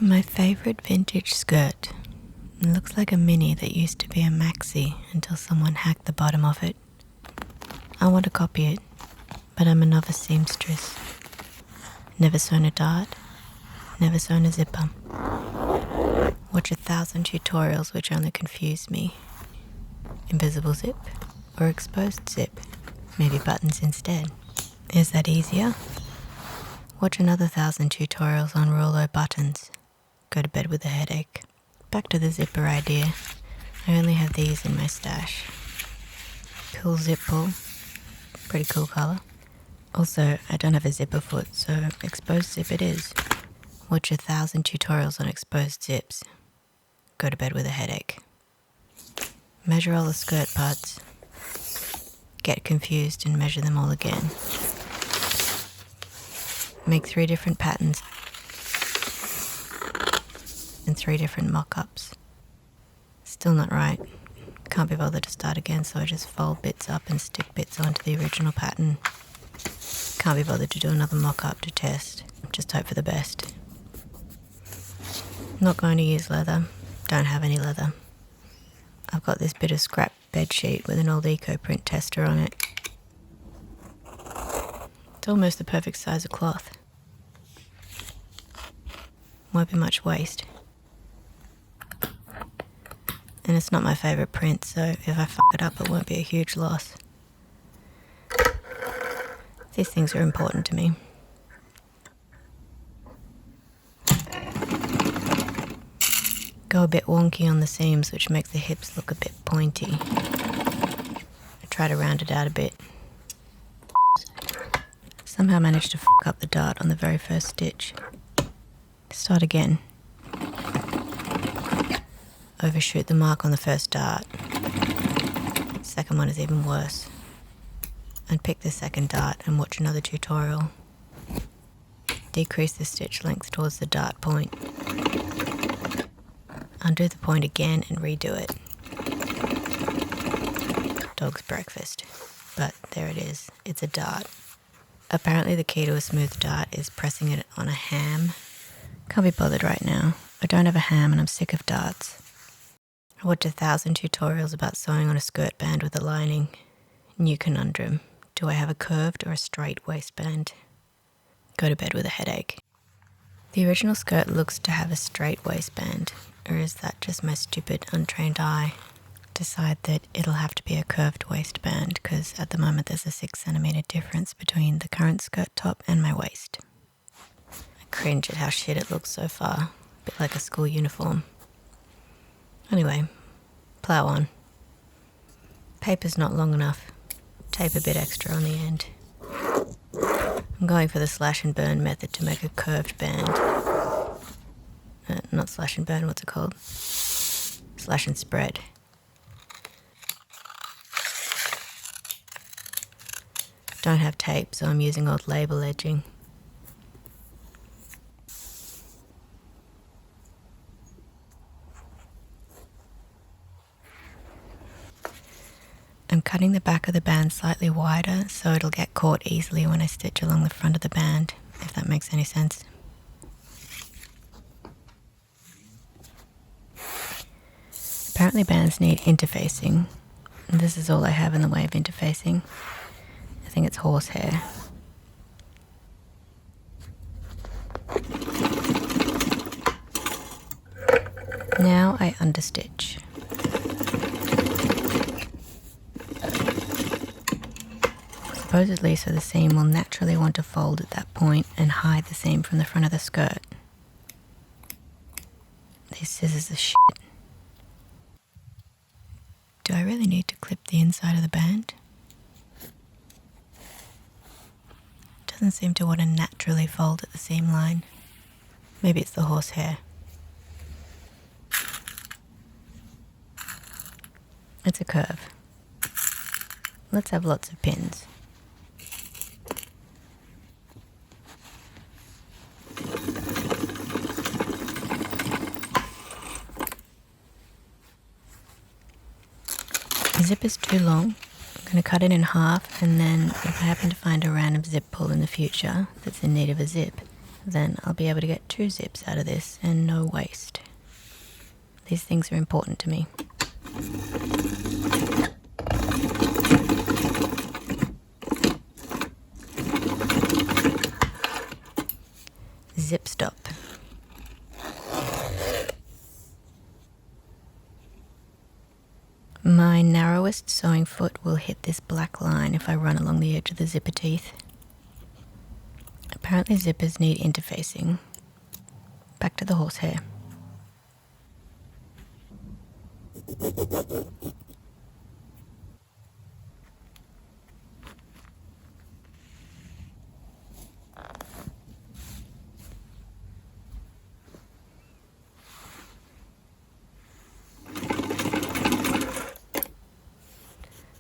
My favourite vintage skirt. It looks like a mini that used to be a maxi until someone hacked the bottom of it. I want to copy it, but I'm a novice seamstress. Never sewn a dart, never sewn a zipper. Watch 1,000 tutorials which only confuse me. Invisible zip or exposed zip, maybe buttons instead. Is that easier? Watch another 1,000 tutorials on Rollo buttons. Go to bed with a headache. Back to the zipper idea. I only have these in my stash. Cool zip pull. Pretty cool colour. Also, I don't have a zipper foot, so exposed zip it is. Watch 1,000 tutorials on exposed zips. Go to bed with a headache. Measure all the skirt parts. Get confused and measure them all again. Make 3 different patterns and 3 different mock-ups. Still not right. Can't be bothered to start again, so I just fold bits up and stick bits onto the original pattern. Can't be bothered to do another mock-up to test. Just hope for the best. Not going to use leather. Don't have any leather. I've got this bit of scrap bed sheet with an old eco print tester on it. It's almost the perfect size of cloth. Won't be much waste. And it's not my favourite print, so if I fuck it up it won't be a huge loss. These things are important to me. Go a bit wonky on the seams, which makes the hips look a bit pointy. I try to round it out a bit. Somehow managed to fuck up the dart on the very first stitch. Start again. Overshoot the mark on the first dart. Second one is even worse. Unpick the second dart and watch another tutorial. Decrease the stitch length towards the dart point. Undo the point again and redo it. Dog's breakfast. But there it is. It's a dart. Apparently the key to a smooth dart is pressing it on a ham. Can't be bothered right now. I don't have a ham and I'm sick of darts. I watched 1,000 tutorials about sewing on a skirt band with a lining. New conundrum. Do I have a curved or a straight waistband? Go to bed with a headache. The original skirt looks to have a straight waistband, or is that just my stupid, untrained eye? Decide that it'll have to be a curved waistband, because at the moment there's a 6 centimetre difference between the current skirt top and my waist. I cringe at how shit it looks so far. A bit like a school uniform. Anyway, plough on. Paper's not long enough. Tape a bit extra on the end. I'm going for the slash and burn method to make a curved band. Not slash and burn, what's it called? Slash and spread. Don't have tape, so I'm using old label edging. I'm cutting the back of the band slightly wider so it'll get caught easily when I stitch along the front of the band, if that makes any sense. Apparently bands need interfacing, and this is all I have in the way of interfacing. I think it's horsehair. Now I understitch. Supposedly so the seam will naturally want to fold at that point and hide the seam from the front of the skirt. These scissors are shit. Do I really need to clip the inside of the band? It doesn't seem to want to naturally fold at the seam line. Maybe it's the horsehair. It's a curve. Let's have lots of pins. The zip is too long. I'm going to cut it in half, and then if I happen to find a random zip pull in the future that's in need of a zip, then I'll be able to get 2 zips out of this and no waste. These things are important to me. Zip stop. My narrowest sewing foot will hit this black line if I run along the edge of the zipper teeth. Apparently zippers need interfacing. Back to the horsehair.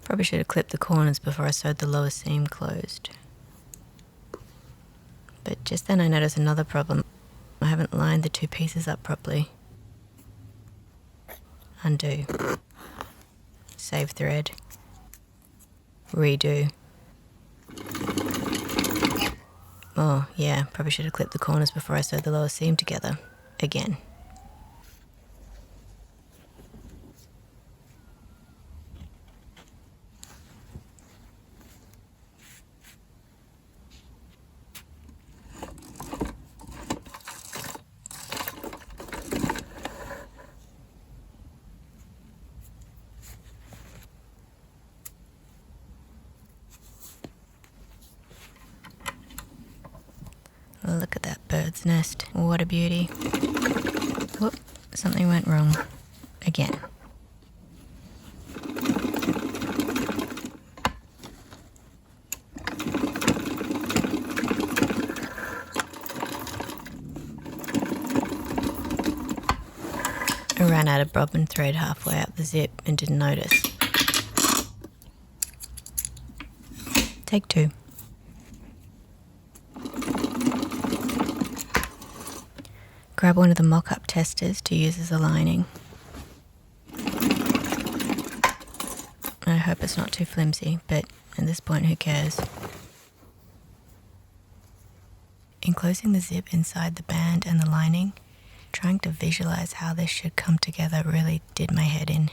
Probably should have clipped the corners before I sewed the lower seam closed. But just then I noticed another problem. I haven't lined the 2 pieces up properly. Undo. Save thread. Redo. Oh yeah, probably should have clipped the corners before I sewed the lower seam together. Again. Look at that bird's nest. What a beauty. Whoop, something went wrong. Again. I ran out of bobbin thread halfway up the zip and didn't notice. Take 2. Grab one of the mock-up testers to use as a lining. I hope it's not too flimsy, but at this point, who cares? Enclosing the zip inside the band and the lining, trying to visualize how this should come together really did my head in.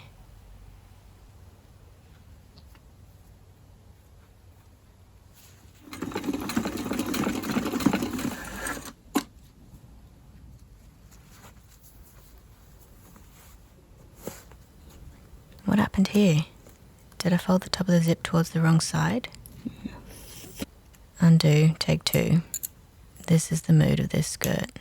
What happened here? Did I fold the top of the zip towards the wrong side? Undo, take 2. This is the mood of this skirt.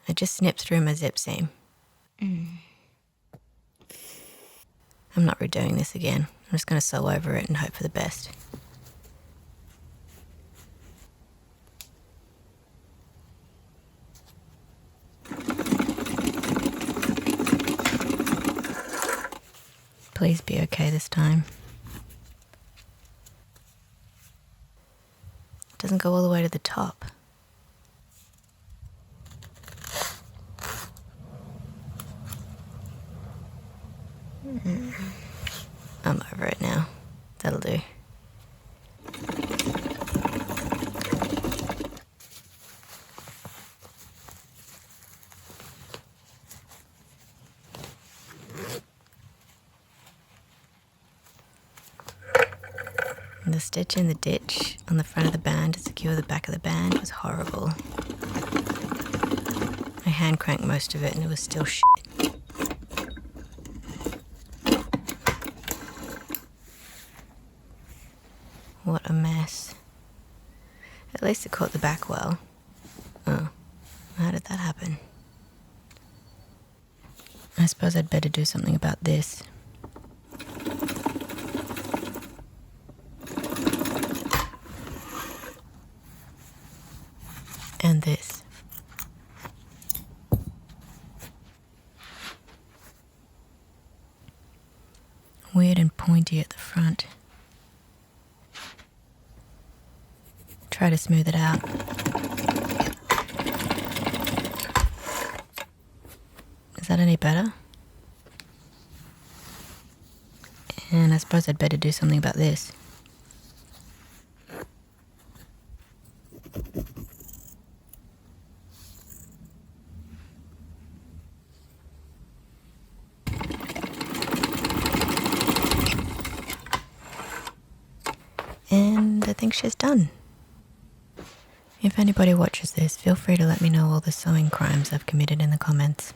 I just snipped through my zip seam. I'm not redoing this again. I'm just going to sew over it and hope for the best. Please be okay this time. It doesn't go all the way to the top. I'm over it now. That'll do. And the stitch in the ditch on the front of the band to secure the back of the band was horrible. I hand cranked most of it and it was still shit. What a mess. At least it caught the back well. Oh, how did that happen? I suppose I'd better do something about this. And this. Weird and pointy at the front. Try to smooth it out. that any better? And I suppose I'd better do something about this. And I think she's done. If anybody watches this, feel free to let me know all the sewing crimes I've committed in the comments.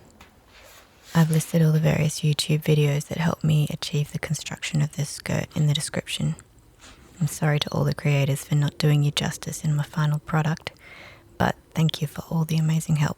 I've listed all the various YouTube videos that helped me achieve the construction of this skirt in the description. I'm sorry to all the creators for not doing you justice in my final product, but thank you for all the amazing help.